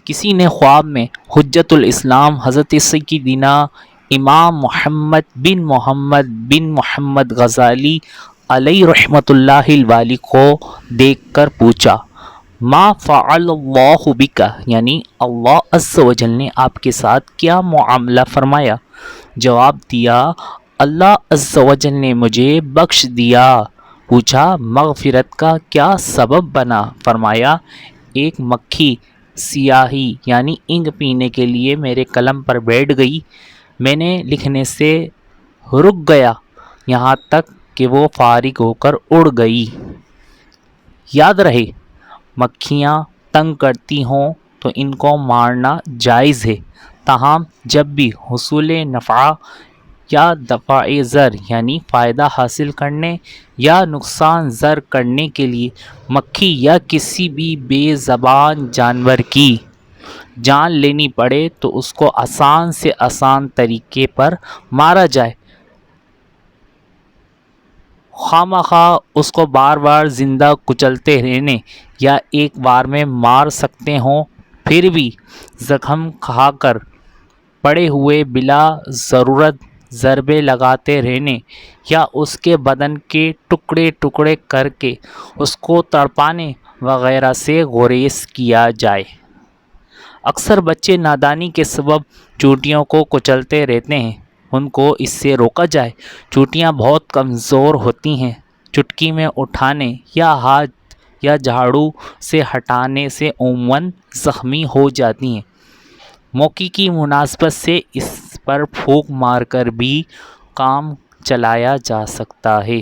کسی نے خواب میں حجت الاسلام حضرت سیدنا امام محمد بن محمد غزالی علیہ رحمۃ اللہ الوالی کو دیکھ کر پوچھا، ما فعل اللہ بک، یعنی اللہ عز و جل نے آپ کے ساتھ کیا معاملہ فرمایا؟ جواب دیا، اللہ عز و جل نے مجھے بخش دیا۔ پوچھا، مغفرت کا کیا سبب بنا؟ فرمایا، ایک مکھی سیاہی یعنی انک پینے کے لیے میرے قلم پر بیٹھ گئی، میں نے لکھنے سے رک گیا یہاں تک کہ وہ فارغ ہو کر اڑ گئی۔ یاد رہے، مکھیاں تنگ کرتی ہوں تو ان کو مارنا جائز ہے، تاہم جب بھی حصول نفع یا دفع ضر یعنی فائدہ حاصل کرنے یا نقصان زر کرنے کے لیے مکھی یا کسی بھی بے زبان جانور کی جان لینی پڑے تو اس کو آسان سے آسان طریقے پر مارا جائے۔ خواہ اس کو بار بار زندہ کچلتے رہنے یا ایک بار میں مار سکتے ہوں، پھر بھی زخم کھا کر پڑے ہوئے بلا ضرورت ضربے لگاتے رہنے یا اس کے بدن کے ٹکڑے ٹکڑے کر کے اس کو تڑپانے وغیرہ سے گریز کیا جائے۔ اکثر بچے نادانی کے سبب چونٹیوں کو کچلتے رہتے ہیں، ان کو اس سے روکا جائے۔ چونٹیاں بہت کمزور ہوتی ہیں، چٹکی میں اٹھانے یا ہاتھ یا جھاڑو سے ہٹانے سے عموماً زخمی ہو جاتی ہیں۔ موقع کی مناسبت سے اس پر پھونک مار کر بھی کام چلایا جا سکتا ہے۔